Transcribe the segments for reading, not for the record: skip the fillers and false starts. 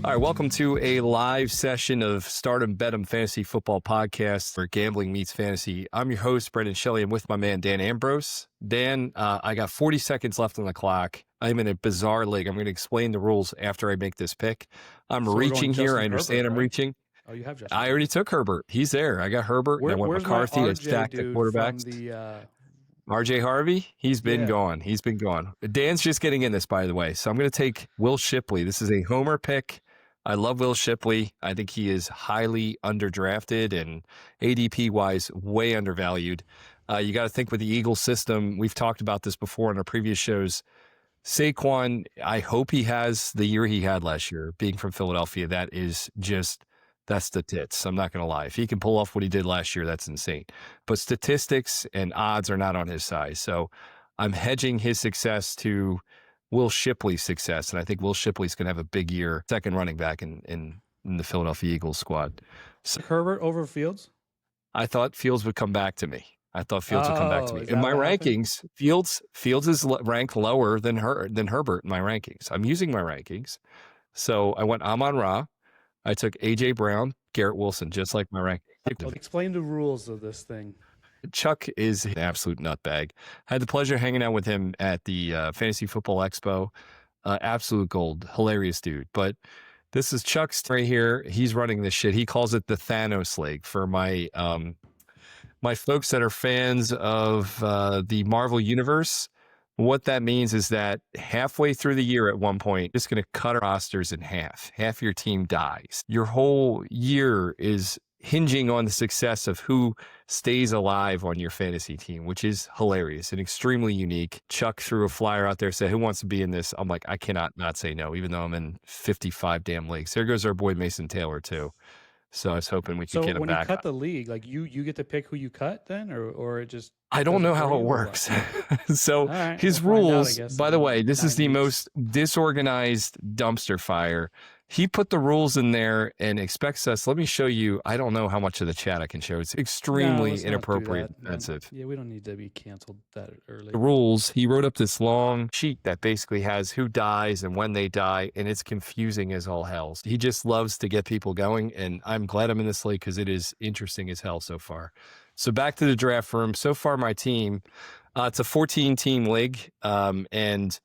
All right, welcome to a live session of Stardom Bed'em Fantasy Football Podcast, where gambling meets fantasy. I'm your host, Brendan Shelley. I'm with my man, Dan Ambrose. Dan, I got 40 seconds left on the clock. I'm in a bizarre league. I'm going to explain the rules after I make this pick. I'm reaching here. I understand Herbert, I'm right? reaching. Oh, you have Justin. I already took Herbert. He's there. I got Herbert. And I went McCarthy and stacked the quarterbacks. RJ Harvey, he's been gone. He's been gone. Dan's just getting in this, by the way. So I'm going to take Will Shipley. This is a homer pick. I love Will Shipley. I think he is highly underdrafted and ADP-wise way undervalued. You got to think with the Eagles system, we've talked about this before in our previous shows. Saquon, I hope he has the year he had last year, being from Philadelphia. That's the tits. I'm not going to lie. If he can pull off what he did last year, that's insane. But statistics and odds are not on his side. So I'm hedging his success to Will Shipley's success, and I think Will Shipley's going to have a big year, second running back in the Philadelphia Eagles squad. So, Herbert over Fields? I thought Fields would come back to me. In my rankings, Fields is ranked lower than Herbert in my rankings. I'm using my rankings. So I went Amon-Ra. I took A.J. Brown, Garrett Wilson, just like my ranking. Explain the rules of this thing. Chuck is an absolute nutbag. I had the pleasure of hanging out with him at the Fantasy Football Expo. Absolute gold. Hilarious dude. But this is Chuck's right here. He's running this shit. He calls it the Thanos League for my my folks that are fans of the Marvel Universe. What that means is that halfway through the year at one point, it's going to cut our rosters in half. Half your team dies. Your whole year is hinging on the success of who stays alive on your fantasy team, which is hilarious and extremely unique. Chuck threw a flyer out there, said, who wants to be in this? I'm like, I cannot not say no, even though I'm in 55 damn leagues. There goes our boy Mason Taylor, too. So I was hoping we could get him back. So when you cut the league, like you get to pick who you cut then, or it just... I don't know how it works. So right, his rules, by the way, this is the most disorganized dumpster fire. He put the rules in there and expects us. Let me show you. I don't know how much of the chat I can show. It's extremely inappropriate and offensive. Yeah, we don't need to be canceled that early. The rules, he wrote up this long sheet that basically has who dies and when they die, and it's confusing as all hell. He just loves to get people going, and I'm glad I'm in this league because it is interesting as hell so far. So back to the draft room. So far, my team, it's a 14-team league, and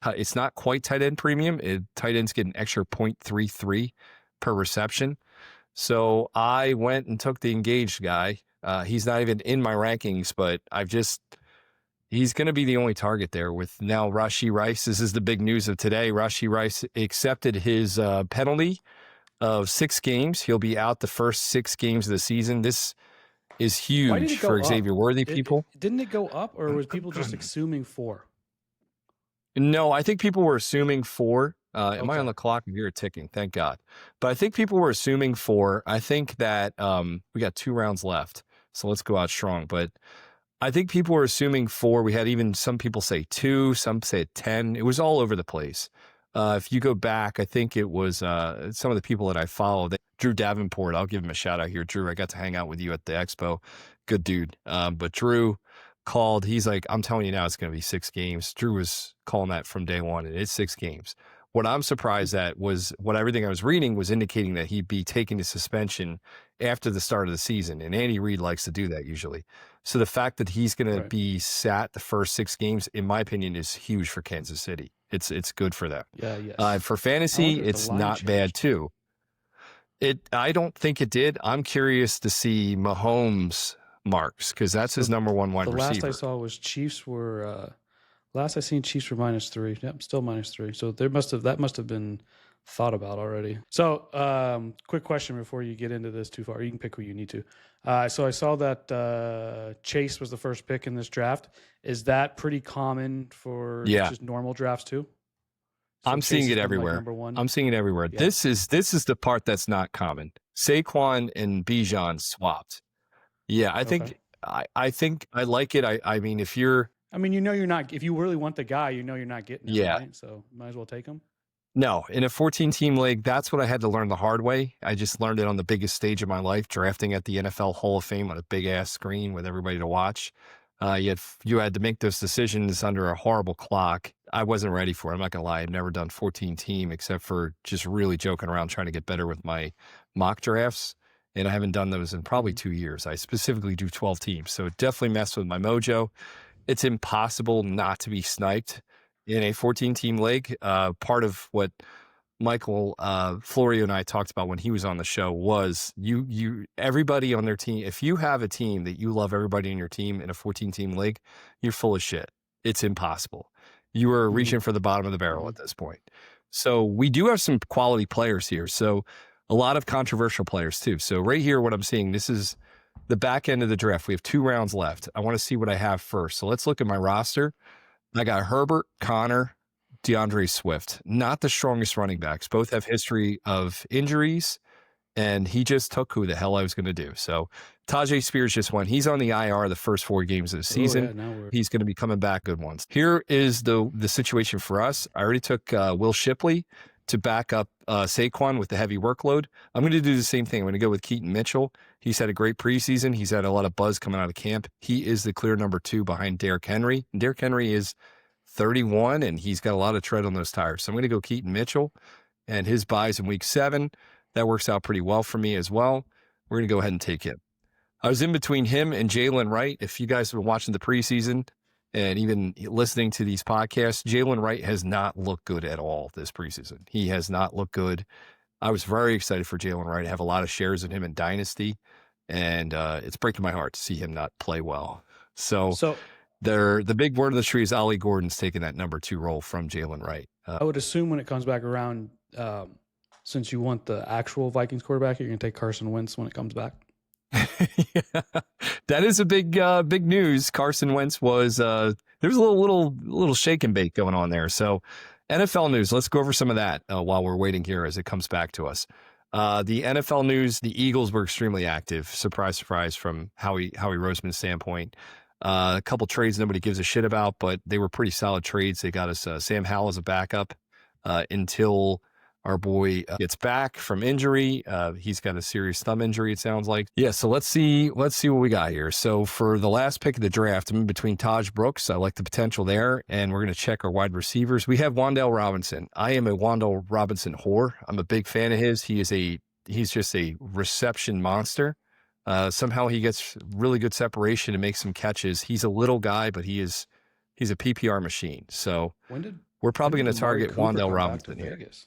it's not quite tight end premium. Tight ends get an extra 0.33 per reception. So I went and took the engaged guy. He's not even in my rankings, but he's going to be the only target there with now Rashee Rice. This is the big news of today. Rashee Rice accepted his penalty of 6 games. He'll be out the first 6 games of the season. This is huge for Xavier Worthy people. Didn't it go up, or was people just assuming 4? No, I think people were assuming 4. Am I on the clock? You're ticking. Thank God. But I think people were assuming 4. I think that we got 2 rounds left, so let's go out strong. But I think people were assuming 4. We had even some people say 2, some say 10. It was all over the place. If you go back, I think it was some of the people that I follow. Drew Davenport, I'll give him a shout out here. Drew, I got to hang out with you at the expo. Good dude. But Drew called, he's like, I'm telling you now, it's going to be 6 games. Drew was calling that from day one, and it's 6 games. What I'm surprised at was everything I was reading was indicating that he'd be taking the suspension after the start of the season, and Andy Reid likes to do that usually. So the fact that he's going to be sat the first 6 games, in my opinion, is huge for Kansas City. It's good for them. Yeah, yes. For fantasy, it's not bad too. I don't think it did. I'm curious to see Mahomes' marks because that's his number 1 wide receiver. The last I saw was Chiefs were. Last I seen Chiefs were -3. Yep, still -3. So that must have been thought about already. So, quick question before you get into this too far. You can pick who you need to. So I saw that Chase was the first pick in this draft. Is that pretty common for just normal drafts too? So I'm seeing it everywhere. I'm seeing it everywhere. Yeah. This is the part that's not common. Saquon and Bijan swapped. Yeah, I think I like it. I mean, if you're not, if you really want the guy, you're not getting him, right? So might as well take him. No, in a 14-team league, that's what I had to learn the hard way. I just learned it on the biggest stage of my life, drafting at the NFL Hall of Fame on a big-ass screen with everybody to watch. You had to make those decisions under a horrible clock. I wasn't ready for it. I'm not gonna lie. I've never done 14 team except for just really joking around trying to get better with my mock drafts. And I haven't done those in probably 2 years. I specifically do 12 teams. So it definitely messed with my mojo. It's impossible not to be sniped in a 14 team league. Part of what Michael Florio and I talked about when he was on the show was everybody on their team. If you have a team that you love everybody in your team in a 14 team league, you're full of shit. It's impossible. You are reaching for the bottom of the barrel at this point. So we do have some quality players here. So a lot of controversial players too. So right here, what I'm seeing, this is the back end of the draft. We have 2 rounds left. I want to see what I have first. So let's look at my roster. I got Herbert, Connor, DeAndre Swift, not the strongest running backs. Both have history of injuries, and he just took who the hell I was going to do. So Tajay Spears just won. He's on the IR the first 4 games of the season. He's going to be coming back good ones. Here is the situation for us. I already took Will Shipley to back up Saquon with the heavy workload. I'm going to do the same thing. I'm going to go with Keaton Mitchell. He's had a great preseason. He's had a lot of buzz coming out of camp. He is the clear number 2 behind Derrick Henry. And Derrick Henry is 31, and he's got a lot of tread on those tires. So I'm going to go Keaton Mitchell and his buys in week 7. That works out pretty well for me as well. We're going to go ahead and take him. I was in between him and Jalen Wright. If you guys have been watching the preseason and even listening to these podcasts, Jalen Wright has not looked good at all this preseason. He has not looked good. I was very excited for Jalen Wright. I have a lot of shares in him in Dynasty, and it's breaking my heart to see him not play well. So the big word of the tree is Ollie Gordon's taking that number 2 role from Jalen Wright. I would assume when it comes back around, since you want the actual Vikings quarterback, you're going to take Carson Wentz when it comes back. Yeah, that is a big news. Carson Wentz was there was a little shake and bake going on there. So NFL news. Let's go over some of that while we're waiting here as it comes back to us. The NFL news. The Eagles were extremely active. Surprise, surprise, from Howie Roseman's standpoint. A couple trades nobody gives a shit about, but they were pretty solid trades. They got us Sam Howell as a backup until our boy gets back from injury. He's got a serious thumb injury, it sounds like. Yeah, so let's see what we got here. So for the last pick of the draft, I'm in between Taj Brooks. I like the potential there, and we're going to check our wide receivers. We have Wan'Dale Robinson. I am a Wan'Dale Robinson whore. I'm a big fan of his. He's just a reception monster. Somehow he gets really good separation and makes some catches. He's a little guy, but he's a PPR machine. So we're probably going to target Wan'Dale Robinson here. Vegas?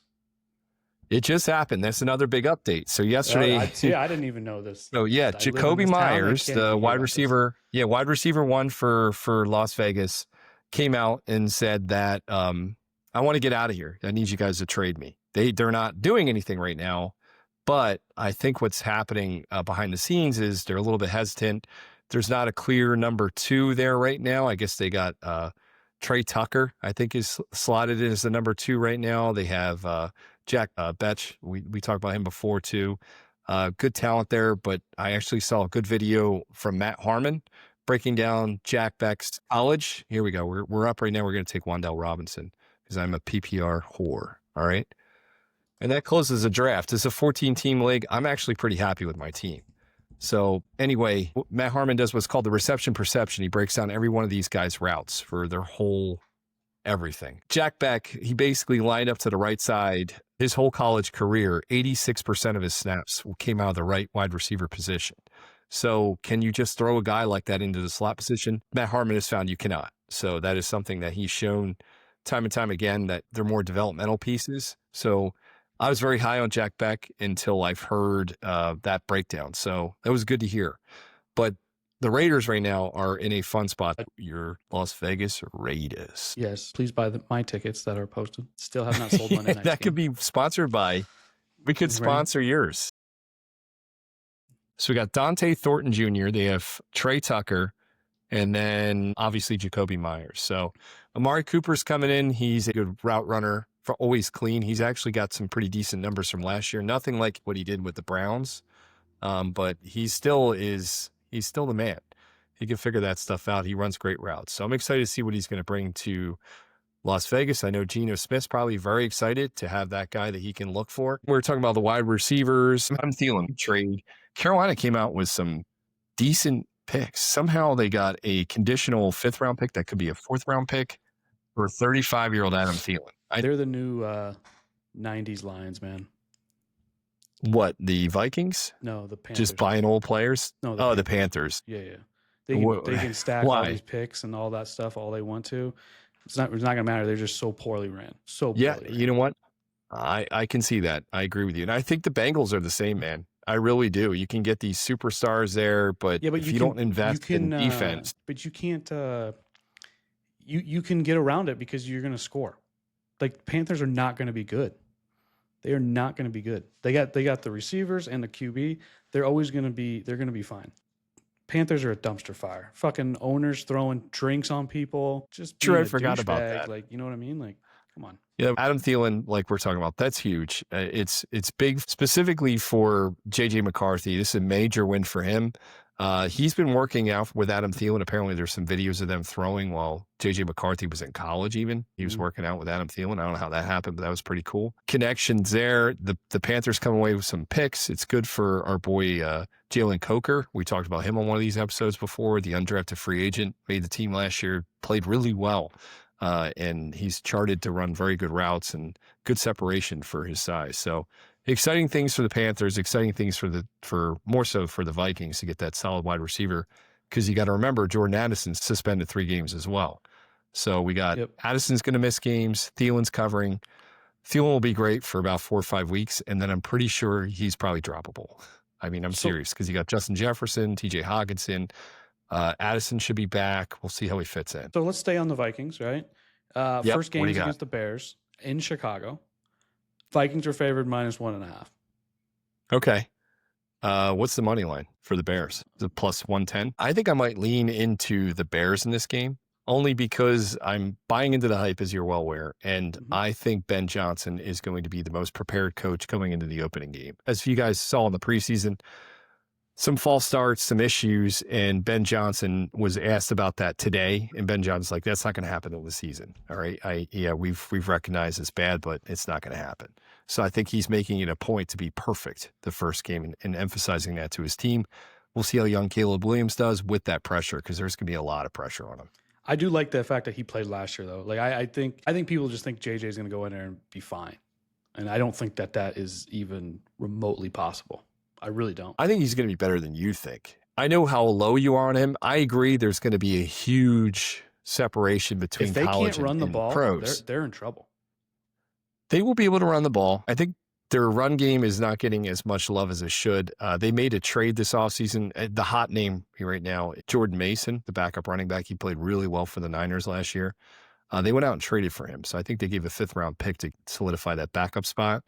It just happened. That's another big update. So yesterday, I didn't even know this. So yeah, Jacoby Myers, the wide receiver, wide receiver 1 for Las Vegas, came out and said that I want to get out of here. I need you guys to trade me. They're not doing anything right now, but I think what's happening behind the scenes is they're a little bit hesitant. There's not a clear number 2 there right now. I guess they got Trey Tucker, I think, is slotted in as the number 2 right now. They have Jack Betch. We talked about him before too. Good talent there, but I actually saw a good video from Matt Harmon breaking down Jack Beck's college. Here we go. We're up right now. We're going to take Wan'Dale Robinson because I'm a PPR whore. All right. And that closes the draft. It's a 14-team league. I'm actually pretty happy with my team. So anyway, Matt Harmon does what's called the reception perception. He breaks down every one of these guys' routes for their whole everything. Jack Beck, he basically lined up to the right side. His whole college career, 86% of his snaps came out of the right wide receiver position. So can you just throw a guy like that into the slot position? Matt Harmon has found you cannot. So that is something that he's shown time and time again, that they're more developmental pieces. So I was very high on Jack Beck until I've heard that breakdown. So that was good to hear. But the Raiders right now are in a fun spot. Your Las Vegas Raiders. Yes, please buy my tickets that are posted. Still have not sold Monday night. That could be sponsored by. We could sponsor yours. So we got Dante Thornton Jr. They have Trey Tucker, and then obviously Jacoby Myers. So Amari Cooper's coming in. He's a good route runner, for always clean. He's actually got some pretty decent numbers from last year. Nothing like what he did with the Browns, but he's still the man. He can figure that stuff out. He runs great routes. So I'm excited to see what he's going to bring to Las Vegas. I know Geno Smith's probably very excited to have that guy that he can look for. We're talking about the wide receivers. I'm Thielen trade. Carolina came out with some decent picks. Somehow they got a conditional 5th round pick that could be a 4th round pick. for 35-year-old Adam Thielen. They're the new 90s Lions, man. What, the Vikings? No, the Panthers. Just buying old players? No, the Panthers. Yeah. They can stack all these picks and all that stuff all they want to. It's not going to matter. They're just so poorly ran. You know what? I can see that. I agree with you. And I think the Bengals are the same, man. I really do. You can get these superstars there, but if you don't invest in defense. But you can't you can get around it because you're going to score. Like, Panthers are not going to be good. They are not going to be good. They got the receivers and the QB. They're going to be fine. Panthers are a dumpster fire. Fucking owners throwing drinks on people. Just sure, I forgot about that. Like, you know what I mean? Like, come on. Yeah, Adam Thielen, like we're talking about, that's huge. It's big specifically for JJ McCarthy. This is a major win for him. He's been working out with Adam Thielen. Apparently, there's some videos of them throwing while JJ McCarthy was in college even. He was working out with Adam Thielen. I don't know how that happened, but that was pretty cool. Connections there. The Panthers come away with some picks. It's good for our boy Jalen Coker. We talked about him on one of these episodes before. The undrafted free agent, made the team last year, played really well. And he's charted to run very good routes and good separation for his size. So exciting things for the Panthers, exciting things for more so for the Vikings to get that solid wide receiver, because you got to remember Jordan Addison's suspended 3 games as well. So we got Addison's going to miss games. Thielen's covering. Thielen will be great for about 4 or 5 weeks, and then I'm pretty sure he's probably droppable. I mean, I'm serious, because you got Justin Jefferson, TJ Hawkinson. Addison should be back. We'll see how he fits in. So let's stay on the Vikings, right? First game is against the Bears in Chicago. Vikings are favored -1.5. Okay. What's the money line for the Bears? Is it +110? I think I might lean into the Bears in this game, only because I'm buying into the hype, as you're well aware. And I think Ben Johnson is going to be the most prepared coach going into the opening game. As you guys saw in the preseason, some false starts, some issues, and Ben Johnson was asked about that today. And Ben Johnson's like, that's not going to happen in the season. All right. We've recognized it's bad, but it's not going to happen. So I think he's making it a point to be perfect the first game and emphasizing that to his team. We'll see how young Caleb Williams does with that pressure, because there's going to be a lot of pressure on him. I do like the fact that he played last year, though. Like, I think people just think JJ is going to go in there and be fine. And I don't think that is even remotely possible. I really don't. I think he's going to be better than you think. I know how low you are on him. I agree there's going to be a huge separation between college and pros. If they can't run the ball, they're in trouble. They will be able to run the ball. I think their run game is not getting as much love as it should. They made a trade this offseason. The hot name here right now, Jordan Mason, the backup running back. He played really well for the Niners last year. They went out and traded for him. So I think they gave a 5th-round pick to solidify that backup spot.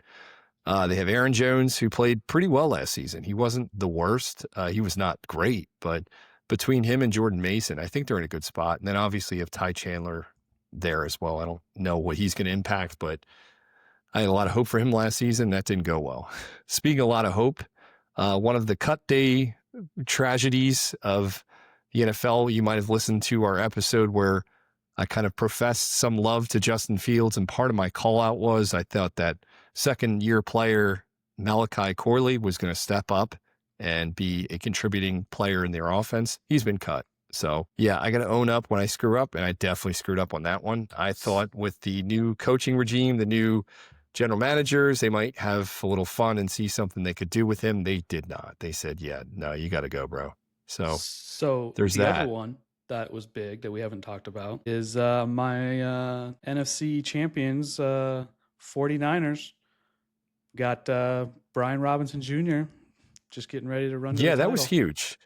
They have Aaron Jones, who played pretty well last season. He wasn't the worst. He was not great, but between him and Jordan Mason, I think they're in a good spot. And then obviously you have Ty Chandler there as well. I don't know what he's going to impact, but I had a lot of hope for him last season. That didn't go well. Speaking of a lot of hope, one of the cut day tragedies of the NFL, you might have listened to our episode where I kind of professed some love to Justin Fields, and part of my call out was I thought that second-year player Malachi Corley was going to step up and be a contributing player in their offense. He's been cut. So, yeah, I got to own up when I screw up, and I definitely screwed up on that one. I thought with the new coaching regime, the new general managers, they might have a little fun and see something they could do with him. They did not. They said, yeah, no, you got to go, bro. So there's the that. Other one that was big that we haven't talked about is my NFC champions, 49ers. Got Brian Robinson Jr. just getting ready to run. Yeah, that was huge.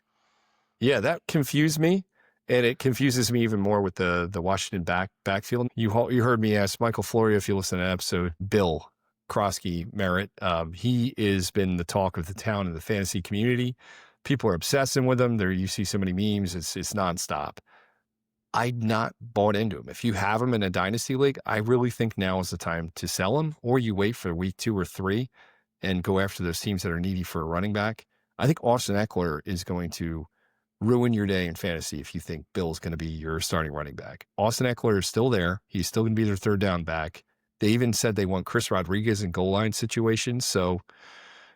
Yeah, that confused me, and it confuses me even more with the Washington backfield. You heard me ask Michael Florio, if you listen to that episode, Bill Krosky Merritt. He has been the talk of the town in the fantasy community. People are obsessing with him. You see so many memes. It's nonstop. I'm not bought into him. If you have him in a dynasty league, I really think now is the time to sell him, or you wait for week 2 or 3 and go after those teams that are needy for a running back. I think Austin Eckler is going to ruin your day in fantasy if you think Bill's going to be your starting running back. Austin Eckler is still there. He's still going to be their 3rd down back. They even said they want Chris Rodriguez in goal line situations. So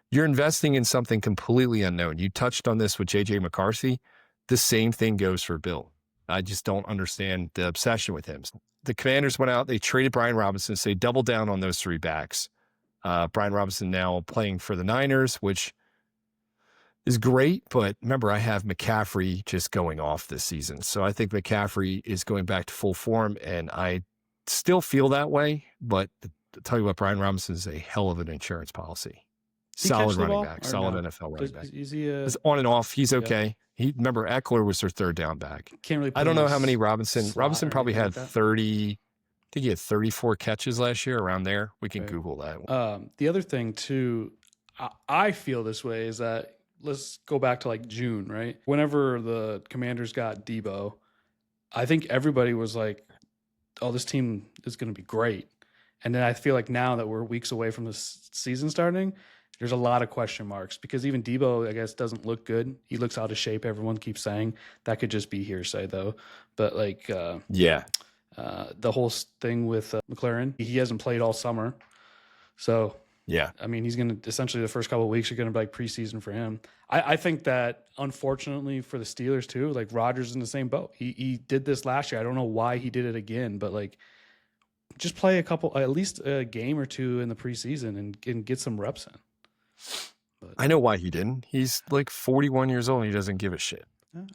you're investing in something completely unknown. You touched on this with JJ McCarthy. The same thing goes for Bill. I just don't understand the obsession with him. the Commanders went out, they traded Brian Robinson, so they doubled down on those 3 backs. Brian Robinson now playing for the Niners, which is great, but remember, I have McCaffrey just going off this season. So I think McCaffrey is going back to full form, and I still feel that way. But to tell you what, Brian Robinson is a hell of an insurance policy. Solid running back, solid NFL running back. Is he It's on and off. He's okay. Remember, Eckler was their 3rd down back. Can't really. I don't know how many Robinson probably had like 30. I think he had 34 catches last year, around there. We can Google that. The other thing too, I feel this way is that, let's go back to like June, right? Whenever the Commanders got Debo, I think everybody was like, oh, this team is going to be great. And then I feel like now that we're weeks away from the season starting, there's a lot of question marks, because even Debo, I guess, doesn't look good. He looks out of shape. Everyone keeps saying that. Could just be hearsay though. But like, the whole thing with McLaren, he hasn't played all summer. So yeah, I mean, he's going to essentially, the first couple of weeks are going to be like preseason for him. I think that, unfortunately for the Steelers too, like Rodgers is in the same boat. He did this last year. I don't know why he did it again, but like, just play at least a game or 2 in the preseason and get some reps in. But I know why he didn't. He's like 41 years old and he doesn't give a shit.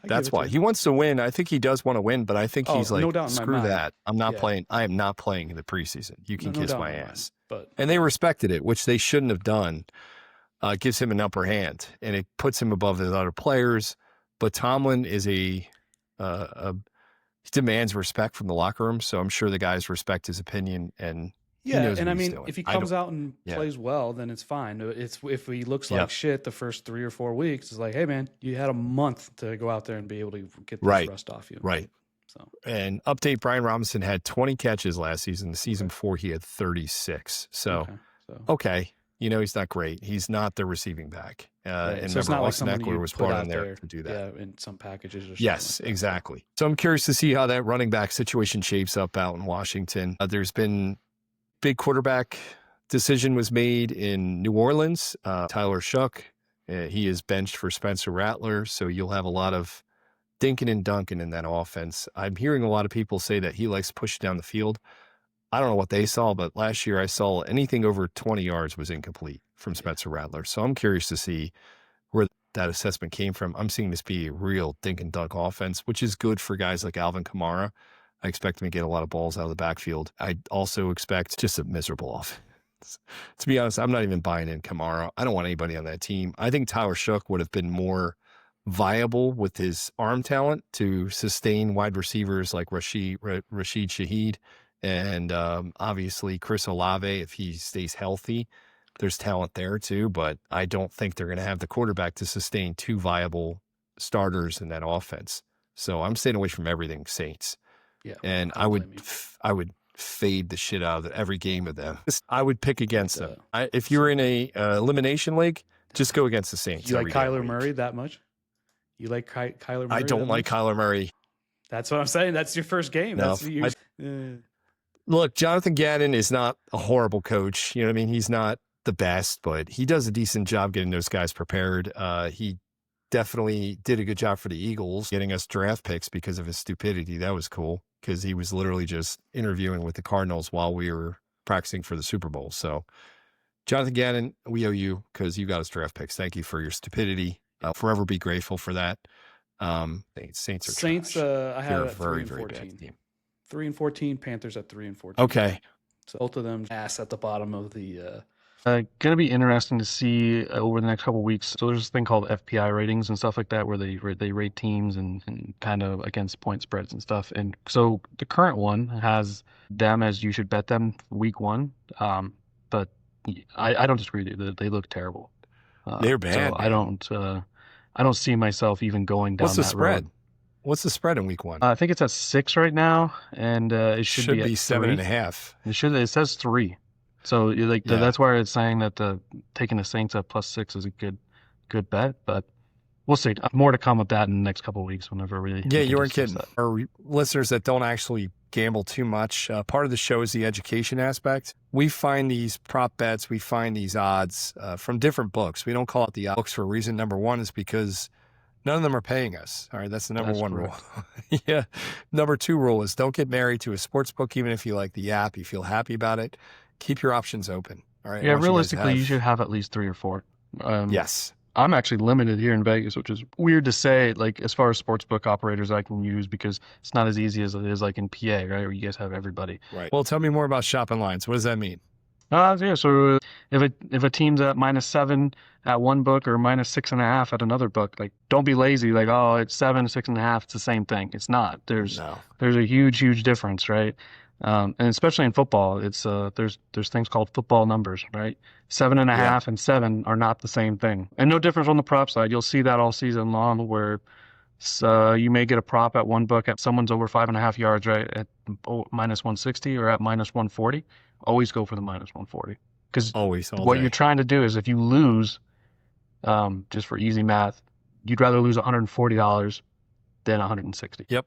That's why. He He wants to win. I think he does want to win, but I think he's like, no doubt in my screw mind. that. I'm not playing. I am not playing in the preseason. You can kiss my ass. But and they respected it, which they shouldn't have done. Gives him an upper hand, and it puts him above the other players. But Tomlin is he demands respect from the locker room, so I'm sure the guys respect his opinion, and he knows and what I mean, he's doing. if he comes out and plays well, then it's fine. If he looks like shit the first 3 or 4 weeks, it's like, hey man, you had a month to go out there and be able to get this rust off you. Right. So, and update: Brian Robinson had 20 catches last season. The season before, he had 36. So okay. He's not great. He's not the receiving back. And so it's remember, not like Austin someone Eckler you was put brought out in there there to do that. in some packages or something. Yes, like that. exactly. So I'm curious to see how that running back situation shapes up out in Washington. There's been big quarterback decision was made in New Orleans. Tyler Shough, he is benched for Spencer Rattler. So you'll have a lot of dinking and dunking in that offense. I'm hearing a lot of people say that he likes to push down the field. I don't know what they saw, but last year I saw anything over 20 yards was incomplete from Spencer Rattler. So I'm curious to see where that assessment came from. I'm seeing this be a real dink and dunk offense, which is good for guys like Alvin Kamara. I expect him to get a lot of balls out of the backfield. I also expect just a miserable offense. To be honest, I'm not even buying in Kamara. I don't want anybody on that team. I think Tyler Shough would have been more viable with his arm talent to sustain wide receivers like Rashid Shaheed. And obviously Chris Olave, if he stays healthy, there's talent there too. But I don't think they're going to have the quarterback to sustain 2 viable starters in that offense. So I'm staying away from everything Saints. Yeah, and I would fade the shit out of every game of them. I would pick against them. If you're in a elimination league, just go against the Saints. You like Kyler Murray that much? You like Kyler Murray? I don't like Kyler Murray. That's what I'm saying. That's your first game. No, look, Jonathan Gannon is not a horrible coach. You know what I mean? He's not the best, but he does a decent job getting those guys prepared. He definitely did a good job for the Eagles, getting us draft picks because of his stupidity. That was cool because he was literally just interviewing with the Cardinals while we were practicing for the Super Bowl. So, Jonathan Gannon, we owe you because you got us draft picks. Thank you for your stupidity. I'll forever be grateful for that. Saints are Saints. trash. I have a at very, 3 and very 14. bad team. 3-14. Panthers at 3-14. Okay. So both of them ass at the bottom of the. Going to be interesting to see over the next couple of weeks. So there's this thing called FPI ratings and stuff like that, where they rate teams and kind of against point spreads and stuff. And so the current one has them as you should bet them week 1. But I don't disagree with you. They look terrible. They're bad. So I don't see myself even going down. What's the that spread? road. What's the spread in week 1? I think it's at 6 right now, and it should be at 7.5. It says 3. So that's why it's saying that taking the Saints at +6 is a good bet, but we'll see. More to come with that in the next couple of weeks whenever we. Yeah, you weren't kidding. Our listeners that don't actually gamble too much, part of the show is the education aspect. We find these prop bets, we find these odds from different books. We don't call it the books for a reason. Number one is because None of them are paying us. All right, that's the number That's one correct. rule. Yeah. Number 2 rule is don't get married to a sports book, even if you like the app, you feel happy about it. Keep your options open. All right. I Yeah, want you guys to realistically, you should have. have at least 3 or 4. Yes. I'm actually limited here in Vegas, which is weird to say, like as far as sportsbook operators I can use because it's not as easy as it is like in PA, right? Where you guys have everybody. Right. Well, tell me more about shopping lines. What does that mean? Yeah. So if a team's at -7 at one book or -6.5 at another book, like don't be lazy. Like oh, it's 7, 6.5. It's the same thing. It's not. There's No. a huge difference, right? And especially in football, it's there's things called football numbers, right? 7.5 and 7 are not the same thing, and no difference on the prop side. You'll see that all season long, where you may get a prop at one book at someone's over 5.5 yards, right, at -160 or at -140. Always go for the -140 because Always, all what day. you're trying to do is if you lose, just for easy math, you'd rather lose $140 than 160. Yep.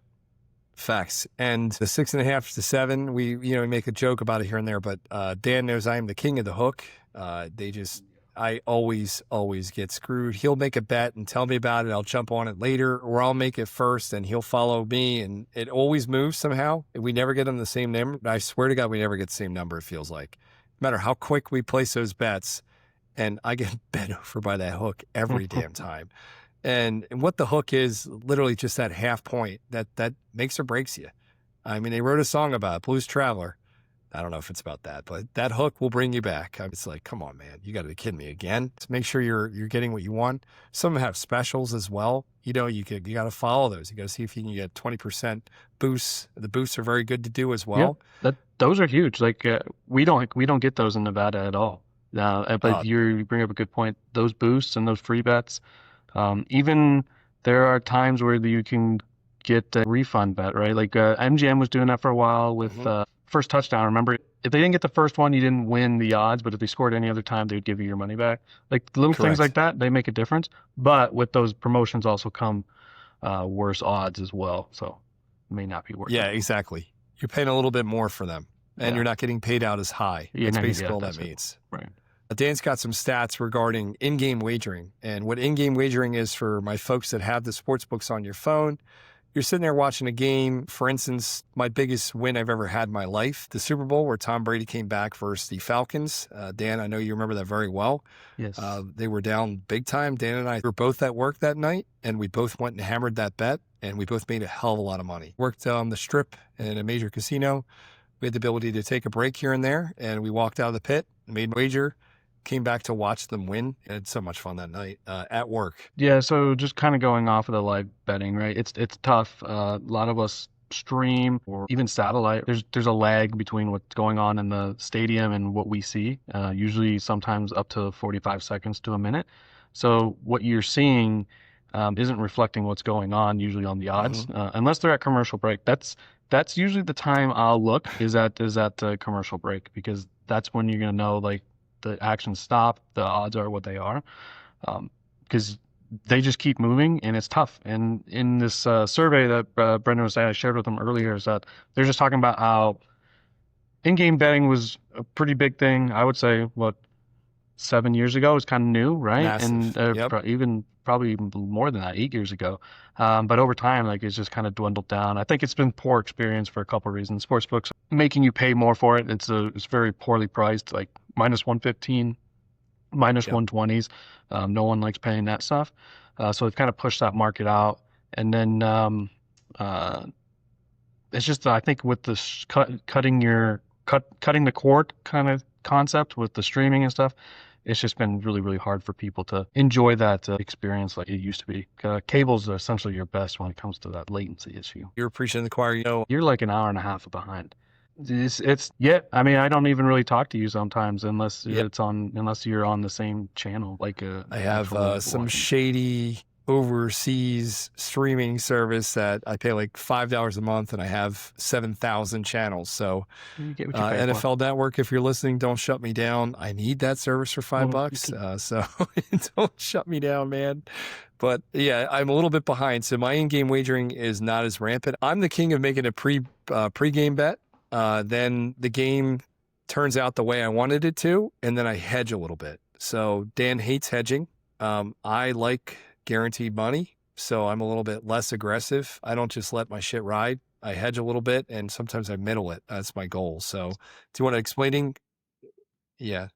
Facts. And the 6.5 to 7, we make a joke about it here and there, but Dan knows I am the king of the hook. I always get screwed. He'll make a bet and tell me about it. I'll jump on it later, or I'll make it first and he'll follow me. And it always moves somehow. We never get them the same number. I swear to God, we never get the same number, it feels like. No matter how quick we place those bets, and I get bet over by that hook every damn time. And what the hook is, literally just that half point that makes or breaks you. I mean, they wrote a song about it, Blues Traveler. I don't know if it's about that, but that hook will bring you back. It's like, come on, man, you got to be kidding me again. To make sure you're getting what you want. Some of them have specials as well. You got to follow those. You got to see if you can get 20% boosts. The boosts are very good to do as well. Yeah, those are huge. Like we don't get those in Nevada at all. But you bring up a good point. Those boosts and those free bets. Even there are times where you can get a refund bet, right? Like MGM was doing that for a while with first touchdown. Remember, if they didn't get the first one, you didn't win the odds, but if they scored any other time, they would give you your money back. Like little things like that, they make a difference. But with those promotions also come worse odds as well. So it may not be worth it. Yeah, exactly. You're paying a little bit more for them, and you're not getting paid out as high. That's basically all that means. Right. Dan's got some stats regarding in-game wagering. And what in-game wagering is for my folks that have the sports books on your phone. You're sitting there watching a game. For instance, my biggest win I've ever had in my life, the Super Bowl, where Tom Brady came back versus the Falcons. Dan, I know you remember that very well. Yes. They were down big time. Dan and I were both at work that night, and we both went and hammered that bet, and we both made a hell of a lot of money. Worked on the Strip in a major casino. We had the ability to take a break here and there, and we walked out of the pit, made a wager, came back to watch them win. I had so much fun that night at work. Yeah, so just kind of going off of the live betting, right? It's tough. A lot of us stream or even satellite. There's a lag between what's going on in the stadium and what we see. Usually, sometimes up to 45 seconds to a minute. So what you're seeing isn't reflecting what's going on usually on the odds, unless they're at commercial break. That's usually the time I'll look is at the commercial break, because that's when you're gonna know like the action stop, the odds are what they are, because they just keep moving and it's tough. And in this survey that Brendan was saying, I shared with him earlier, is that they're just talking about how in-game betting was a pretty big thing. I would say, 7 years ago, it was kind of new, right? Massive. And even probably more than that, 8 years ago. But over time, like it's just kind of dwindled down. I think it's been poor experience for a couple of reasons. Sportsbooks making you pay more for it. It's very poorly priced, like -115, -120s. No one likes paying that stuff. So they've kind of pushed that market out. And then it's just, I think with this cutting the cord kind of concept with the streaming and stuff, it's just been really, really hard for people to enjoy that experience like it used to be. Cables are essentially your best when it comes to that latency issue. You're preaching to the choir. You're like an hour and a half behind. I mean, I don't even really talk to you sometimes unless unless you're on the same channel. Like I have some shady overseas streaming service that I pay like $5 a month, and I have 7,000 channels. So you get what you pay NFL for. Network, if you're listening, don't shut me down. I need that service for $5. So don't shut me down, man. But yeah, I'm a little bit behind. So my in-game wagering is not as rampant. I'm the king of making a pre-game bet. Then the game turns out the way I wanted it to, and then I hedge a little bit. So Dan hates hedging. I like guaranteed money. so I'm a little bit less aggressive. I don't just let my shit ride. I hedge a little bit, and sometimes I middle it. That's my goal. So, do you want to explaining? Yeah.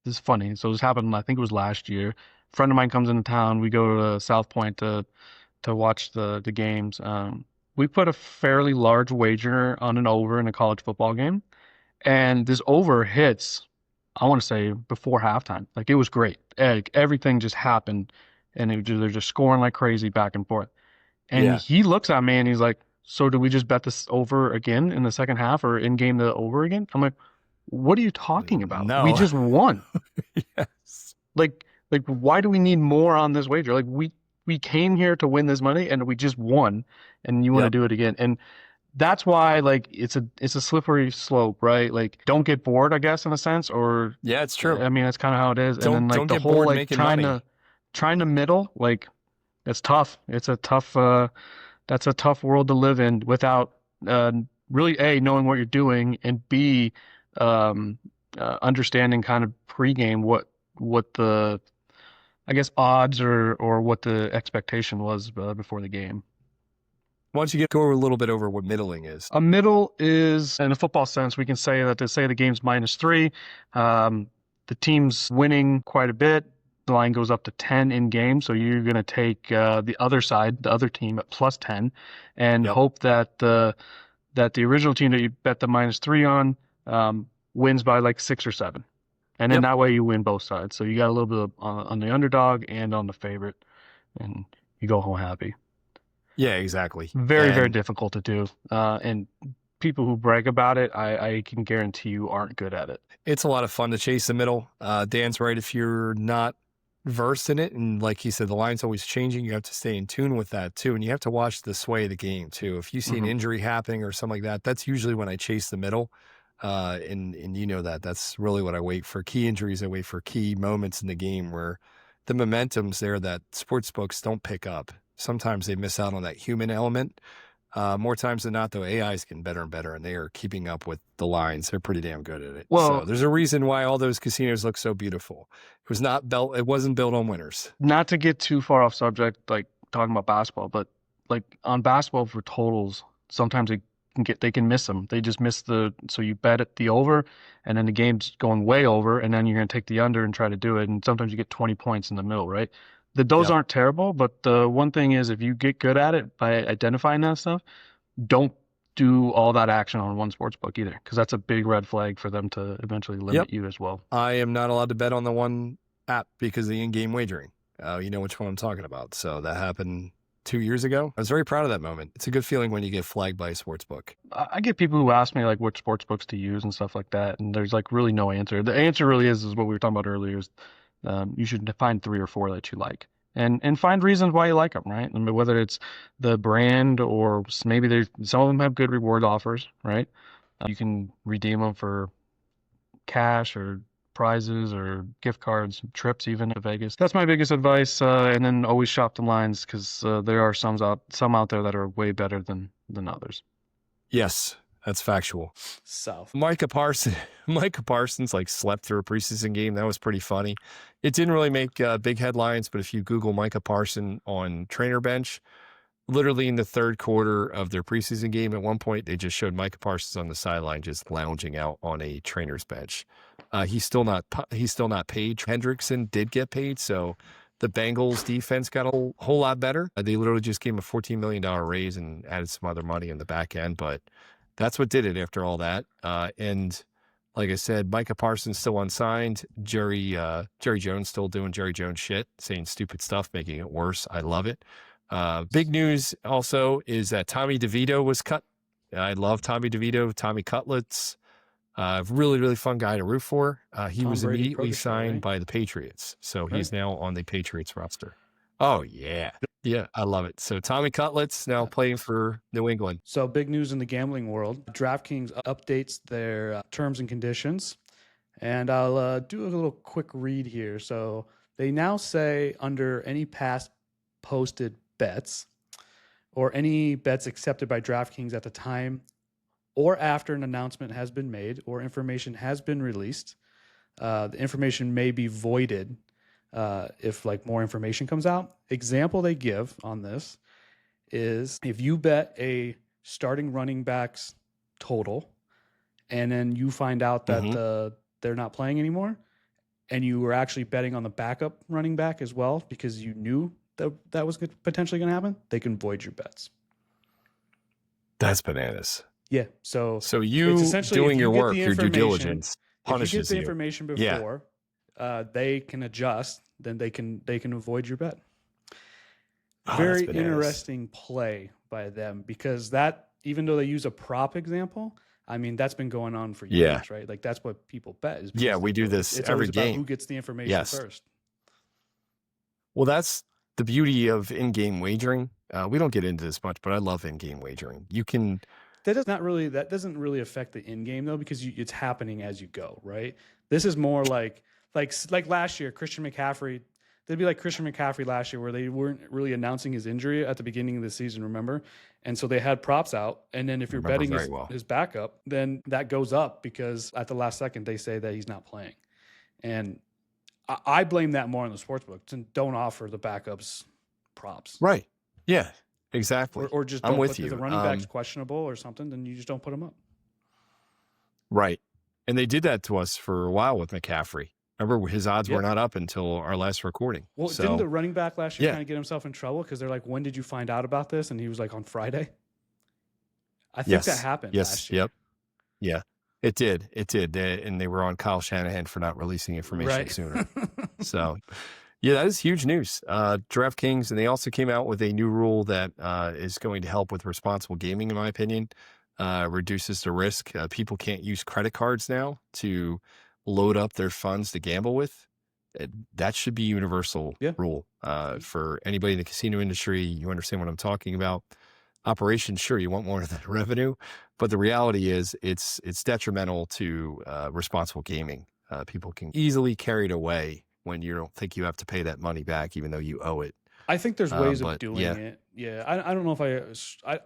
This is funny. So this happened, I think it was last year. A friend of mine comes into town. We go to South Point to watch the games. We put a fairly large wager on an over in a college football game, and this over hits, I want to say before halftime. Like it was great. Everything just happened, and they're just scoring like crazy back and forth. And Yeah. he looks at me and he's like, "So do we just bet this over again in the second half or in game the over again?" I'm like, "What are you talking about? We No. just won." Yes. Like why do we need more on this wager? Like we came here to win this money and we just won, and you want to Yep. do it again. And that's why like it's a slippery slope, right? Like don't get bored, I guess, in a sense, or Yeah, it's true. I mean that's kind of how it is. And Don't then like don't the get whole bored like making trying money. to middle, like it's tough. It's a tough that's a tough world to live in without really A, knowing what you're doing, and B, understanding kind of pregame what the I guess odds or what the expectation was before the game. Why don't you go a little bit over what middling is? A middle is, in a football sense, we can say that to say the game's -3, the team's winning quite a bit. The line goes up to 10 in game, so you're going to take the other side, the other team at +10, and Yep. hope that the original team that you bet the -3 on wins by like 6 or 7. And then Yep. that way you win both sides. So you got a little bit on the underdog and on the favorite, and you go home happy. Yeah, exactly. Very, very And difficult to do. And people who brag about it, I can guarantee you aren't good at it. it's a lot of fun to chase the middle. Dan's right. If you're not versed in it, and like he said, the line's always changing, you have to stay in tune with that too. And you have to watch the sway of the game too. If you see an Mhm. injury happening or something like that, that's usually when I chase the middle. And you know that's really what I wait for. Key injuries, I wait for key moments in the game where the momentum's there that sports books don't pick up. Sometimes they miss out on that human element. More times than not, though, AI is getting better and better, and they are keeping up with the lines. They're pretty damn good at it. Well- so there's a reason why all those casinos look so beautiful. It was not built. It wasn't built on winners. Not to get too far off subject, like talking about basketball, but like on basketball for totals, sometimes they can miss them. They just miss so you bet at the over, and then the game's going way over, and then you're going to take the under and try to do it, and sometimes you get 20 points in the middle, right? Those Yep. aren't terrible, but the one thing is if you get good at it by identifying that stuff, don't do all that action on one sports book either, because that's a big red flag for them to eventually limit you as well. I am not allowed to bet on the one app because of the in-game wagering. You know which one I'm talking about. So that happened 2 years ago. I was very proud of that moment. It's a good feeling when you get flagged by a sports book. I get people who ask me like which sports books to use and stuff like that, and there's like really no answer. The answer really is what we were talking about earlier, is you should find 3 or 4 that you like, and find reasons why you like them, right? I mean, whether it's the brand or maybe some of them have good reward offers, right? You can redeem them for cash or prizes or gift cards, trips even to Vegas. That's my biggest advice. And then always shop the lines, because there are some out there that are way better than others. Yes, that's factual. South. Micah Parsons like slept through a preseason game. That was pretty funny. It didn't really make big headlines, but if you Google Micah Parsons on trainer bench, literally in the third quarter of their preseason game, at one point, they just showed Micah Parsons on the sideline just lounging out on a trainer's bench. He's still not paid. Hendrickson did get paid, so the Bengals defense got a whole lot better. They literally just gave him a $14 million raise and added some other money in the back end, but that's what did it after all that. And like I said, Micah Parsons still unsigned. Jerry Jones still doing Jerry Jones shit, saying stupid stuff, making it worse. I love it. Big news also is that Tommy DeVito was cut. I love Tommy DeVito, Tommy Cutlets. Really, really fun guy to root for. He Tom was Brady immediately protege, signed right? by the Patriots. So he's Right. now on the Patriots roster. Oh, yeah. Yeah, I love it. So Tommy Cutlets now playing for New England. So big news in the gambling world. DraftKings updates their terms and conditions. And I'll do a little quick read here. So they now say under any past posted bets or any bets accepted by DraftKings at the time or after an announcement has been made or information has been released, the information may be voided if like more information comes out. Example they give on this is if you bet a starting running backs total and then you find out that they're not playing anymore and you were actually betting on the backup running back as well because you knew that was potentially going to happen, they can void your bets. That's bananas. Yeah. So you doing your work, your due diligence, punishes you. If you get the information before they can adjust, then they can avoid your bet. Very interesting play by them because that, even though they use a prop example, I mean, that's been going on for years, right? Like that's what people bet. Is we do this every game. Who gets the information first? Well, that's the beauty of in-game wagering. We don't get into this much, but I love in-game wagering. You can. That doesn't really affect the in-game though, because it's happening as you go, right? This is more like last year, Christian McCaffrey. They'd be like Christian McCaffrey last year, where they weren't really announcing his injury at the beginning of the season, remember? And so they had props out, and then if you're betting his backup, then that goes up because at the last second they say that he's not playing, and I blame that more on the sportsbooks and don't offer the backups props. Right? Yeah. Exactly. Or just I'm with if you. the running back's questionable or something, then you just don't put him up. Right. And they did that to us for a while with McCaffrey. Remember, his odds were not up until our last recording. Well, didn't the running back last year kind of get himself in trouble because they're like, when did you find out about this? And he was like, on Friday. I think that happened last year. Yeah, it did. And they were on Kyle Shanahan for not releasing information sooner. So, yeah, that is huge news. DraftKings, and they also came out with a new rule that is going to help with responsible gaming, in my opinion. Reduces the risk. People can't use credit cards now to load up their funds to gamble with. That should be universal rule for anybody in the casino industry. You understand what I'm talking about. Operations, sure, you want more of the revenue, but the reality is it's detrimental to responsible gaming. People can easily carry it away when you don't think you have to pay that money back, even though you owe it. I think there's ways of doing it. Yeah, I don't know if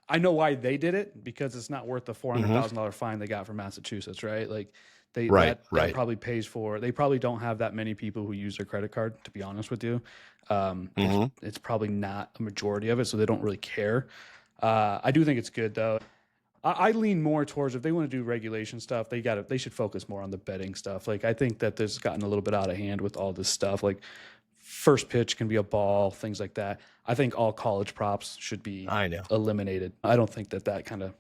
I know why they did it, because it's not worth the $400,000 fine they got from Massachusetts, right? Like that probably pays for. They probably don't have that many people who use their credit card, to be honest with you. It's probably not a majority of it, so they don't really care. I do think it's good though. I lean more towards, if they want to do regulation stuff, they should focus more on the betting stuff. Like I think that this has gotten a little bit out of hand with all this stuff. Like first pitch can be a ball, things like that. I think all college props should be eliminated. I don't think that kind of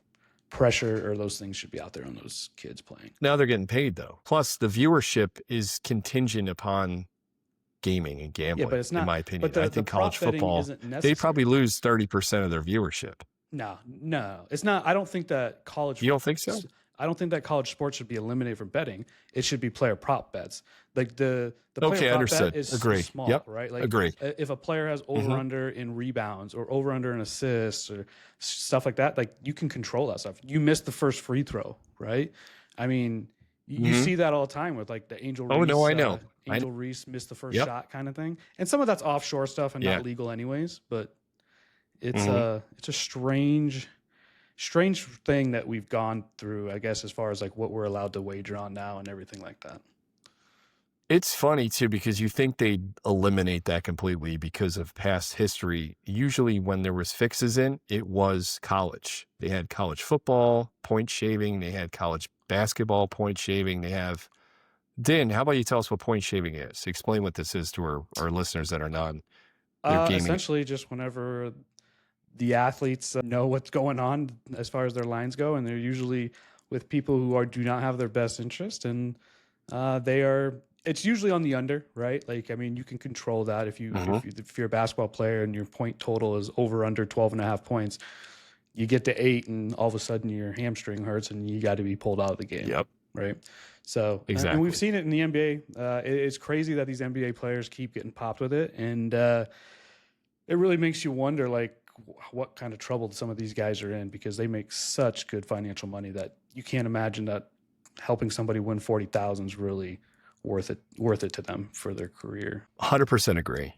pressure or those things should be out there on those kids playing. Now they're getting paid though. Plus the viewership is contingent upon gaming and gambling, but it's not, in my opinion. I think college football, they probably lose 30% of their viewership. No, it's not. I don't think that college. You don't think so? I don't think that college sports should be eliminated from betting. It should be player prop bets. Like the player prop bet is small, right? Like agree. If a player has over under in rebounds or over under in assists or stuff like that, like you can control that stuff. You missed the first free throw, right? I mean, you see that all the time with like the Angel Reese. Oh no, I know. Angel Reese missed the first shot kind of thing, and some of that's offshore stuff and not legal anyways. But it's a strange thing that we've gone through, I guess, as far as like what we're allowed to wager on now and everything like that. It's funny too, because you think they'd eliminate that completely because of past history. Usually when there was fixes in, it was college. They had college football, point shaving. They had college basketball, point shaving. They have. Din, how about you tell us what point shaving is? Explain what this is to our listeners that are not gaming. Essentially just whenever the athletes know what's going on as far as their lines go, and they're usually with people who do not have their best interest, and it's usually on the under, right? Like, I mean, you can control that if you're a basketball player and your point total is over under 12.5 points, you get to 8 and all of a sudden your hamstring hurts and you got to be pulled out of the game. Yep. Right. So, exactly. And we've seen it in the NBA. It's crazy that these NBA players keep getting popped with it. And it really makes you wonder, like, what kind of trouble some of these guys are in, because they make such good financial money that you can't imagine that helping somebody win 40,000 is really worth it to them for their career. 100% agree.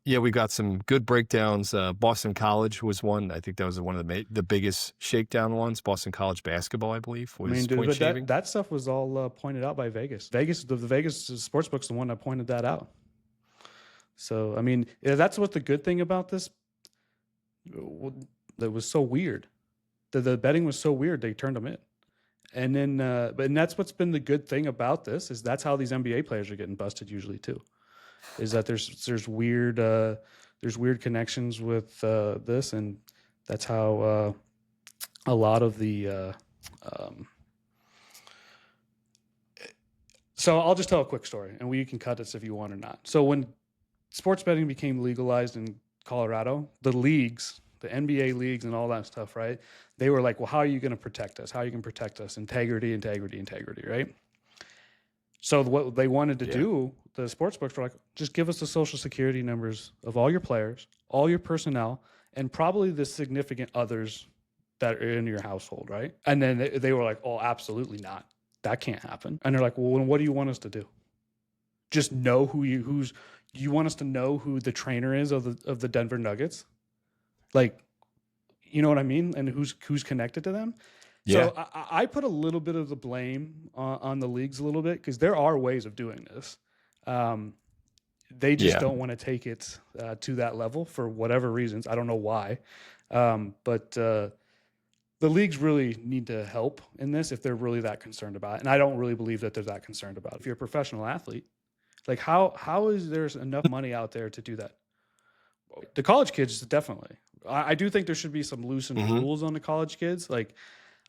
Yeah, we got some good breakdowns. Boston College was one. I think that was one of the biggest shakedown ones. Boston College basketball, I believe, was point shaving. That stuff was all pointed out by Vegas. The Vegas sportsbook's the one that pointed that out. So, I mean, that's what the good thing about this. That was so weird. The betting was so weird. They turned them in. And then, but that's what's been the good thing about this is that's how these NBA players are getting busted usually too. Is that there's weird connections with this, and that's how a lot of the. So I'll just tell a quick story, and you can cut this if you want or not. So when sports betting became legalized in Colorado, the leagues, the NBA leagues and all that stuff, right? They were like, well, how are you going to protect us? How are you going to protect us? Integrity, right? So what they wanted to do, the sports books were like, just give us the social security numbers of all your players, all your personnel, and probably the significant others that are in your household, right? And then they were like, oh, absolutely not. That can't happen. And they're like, well, what do you want us to do? Just know you want us to know who the trainer is of the Denver Nuggets? Like, you know what I mean? And who's connected to them? Yeah. So I put a little bit of the blame on the leagues a little bit because there are ways of doing this. They just don't want to take it to that level for whatever reasons. I don't know why. But the leagues really need to help in this if they're really that concerned about it. And I don't really believe that they're that concerned about it. If you're a professional athlete, like how is there enough money out there to do that? The college kids, definitely. I do think there should be some loosened rules on the college kids. Like,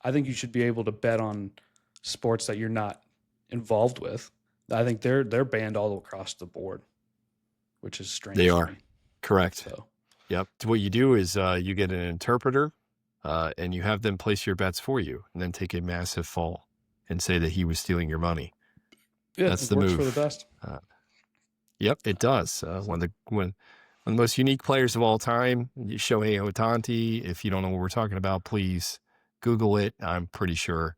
I think you should be able to bet on sports that you're not involved with. I think they're banned all across the board, which is strange. They are. Correct. So, yep. What you do is you get an interpreter and you have them place your bets for you and then take a massive fall and say that he was stealing your money. yeah, That's it the works move. for the best. Yep, it does. One of the most unique players of all time, Shohei Ohtani. If you don't know what we're talking about, please Google it. I'm pretty sure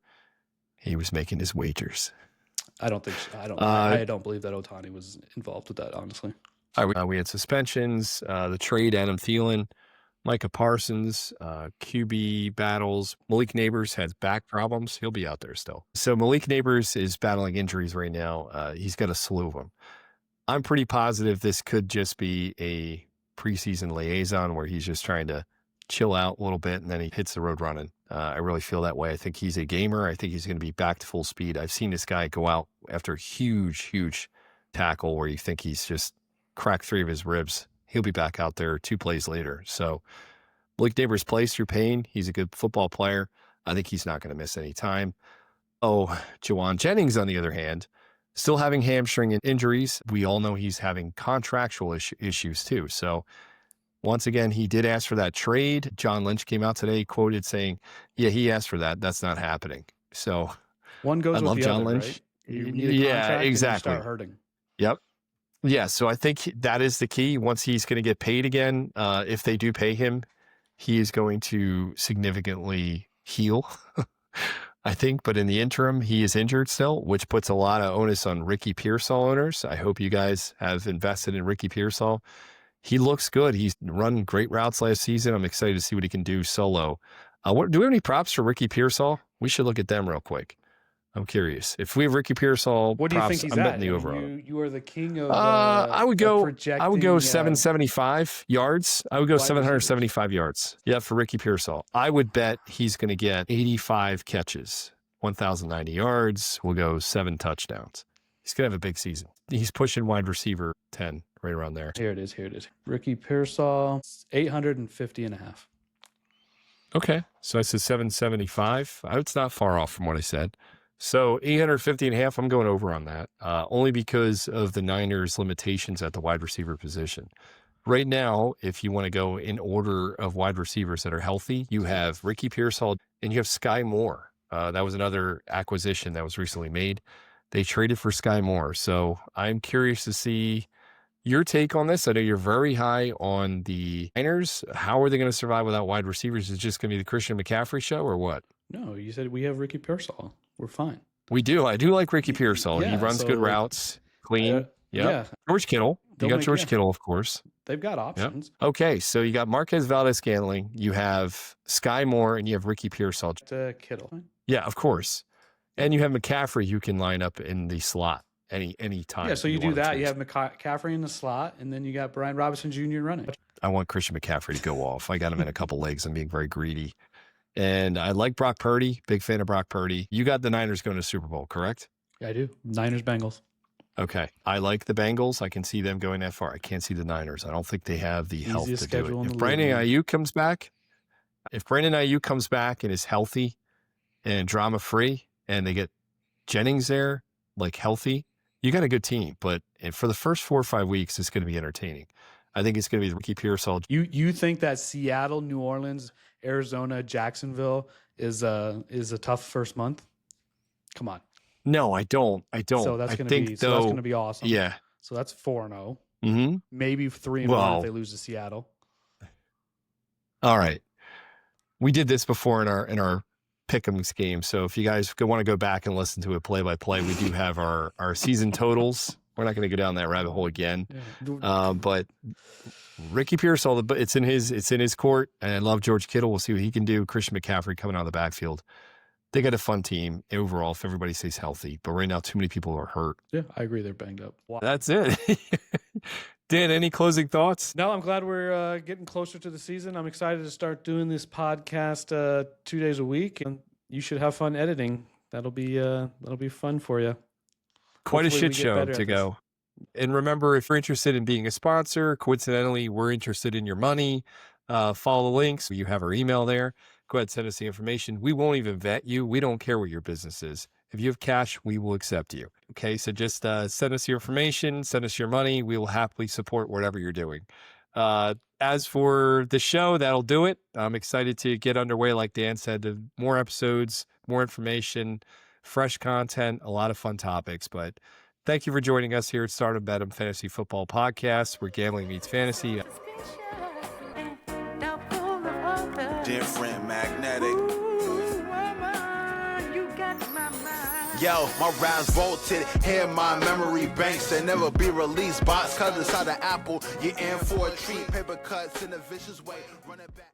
he was making his wagers. I don't think so. I don't believe that Ohtani was involved with that, honestly. We had suspensions, the trade, Adam Thielen, Micah Parsons, QB battles. Malik Neighbors has back problems. He'll be out there still. So Malik Neighbors is battling injuries right now. He's got a slew of them. I'm pretty positive this could just be a preseason liaison where he's just trying to chill out a little bit and then he hits the road running. I really feel that way. I think he's a gamer. I think he's going to be back to full speed. I've seen this guy go out after a huge tackle where you think he's just cracked 3 of his ribs. He'll be back out there 2 plays later. So Blake Neighbors plays through pain. He's a good football player. I think he's not going to miss any time. Juwan Jennings, on the other hand, still having hamstring injuries. We all know he's having contractual issues too. So once again, he did ask for that trade. John Lynch came out today, quoted saying, yeah, he asked for that. That's not happening. So one goes I with love the John other, Lynch. right? You need a contract exactly. And you start hurting. Yep. Yeah, so I think that is the key. Once he's going to get paid again, if they do pay him, he is going to significantly heal, I think. But in the interim, he is injured still, which puts a lot of onus on Ricky Pearsall owners. I hope you guys have invested in Ricky Pearsall. He looks good. He's run great routes last season. I'm excited to see what he can do solo. Do we have any props for Ricky Pearsall? We should look at them real quick. I'm curious. If we have Ricky Pearsall what do you props, think he's I'm at? betting the over on him. You are the king of I would go projecting, 775 yards. I would go 775 yards. Yeah, for Ricky Pearsall. I would bet he's going to get 85 catches, 1,090 yards. We'll go 7 touchdowns. He's going to have a big season. He's pushing wide receiver 10, right around there. Here it is. Ricky Pearsall, 850.5. Okay, so I said 775. It's not far off from what I said. So 850.5, I'm going over on that, only because of the Niners' limitations at the wide receiver position. Right now, if you want to go in order of wide receivers that are healthy, you have Ricky Pearsall and you have Sky Moore. That was another acquisition that was recently made. They traded for Sky Moore. So I'm curious to see your take on this. I know you're very high on the Niners. How are they going to survive without wide receivers? Is it just going to be the Christian McCaffrey show or what? No, you said we have Ricky Pearsall. We're fine. We do. I do like Ricky Pearsall. Yeah, he runs good routes, clean. Yeah. George Kittle. You got George Kittle, of course. They've got options. Yep. Okay, so you got Marquez Valdez-Scantling, you have Sky Moore, and you have Ricky Pearsall. Kittle. Yeah, of course. And you have McCaffrey who can line up in the slot any time. Yeah, so you do that. You have McCaffrey in the slot, and then you got Brian Robinson Jr. running. I want Christian McCaffrey to go off. I got him in a couple legs. I'm being very greedy. And I like Brock Purdy. Big fan of Brock Purdy. You got the Niners going to Super Bowl, correct? Yeah, I do. Niners, Bengals. Okay. I like the Bengals. I can see them going that far. I can't see the Niners. I don't think they have the health to do it. If Brandon Ayuk comes back, and is healthy and drama-free, and they get Jennings there, like healthy, you got a good team. But for the first 4 or 5 weeks, it's going to be entertaining. I think it's going to be Ricky Pearsall. You think that Seattle, New Orleans, Arizona, Jacksonville is a tough first month? Come on. No, I don't. So that's going to be awesome. Yeah. So that's 4-0. Mm-hmm. Maybe 3-1 if they lose to Seattle. All right. We did this before in our Pick'ems game. So if you guys want to go back and listen to it play by play, we do have our season totals. We're not going to go down that rabbit hole again. Yeah. But Ricky Pearsall, it's in his court, and I love George Kittle. We'll see what he can do. Christian McCaffrey coming out of the backfield. They got a fun team overall if everybody stays healthy. But right now, too many people are hurt. Yeah, I agree. They're banged up. Wow. That's it. Dan, any closing thoughts? No, I'm glad we're getting closer to the season. I'm excited to start doing this podcast 2 days a week, and you should have fun editing. That'll be fun for you. Quite a shit show to go. And remember, if you're interested in being a sponsor, coincidentally, we're interested in your money. Follow the links. You have our email there. Go ahead and send us the information. We won't even vet you. We don't care what your business is. If you have cash, we will accept you. Okay, so just send us your information, send us your money. We will happily support whatever you're doing. As for the show, that'll do it. I'm excited to get underway, like Dan said, to more episodes, more information, fresh content, a lot of fun topics. But thank you for joining us here at Start and Bet 'em Fantasy Football Podcast, where gambling meets fantasy. Different, magnetic. Yo, my raps vaulted, here my memory banks that never be released. Box cut inside the apple, you're in for a treat. Paper cuts in a vicious way, running back.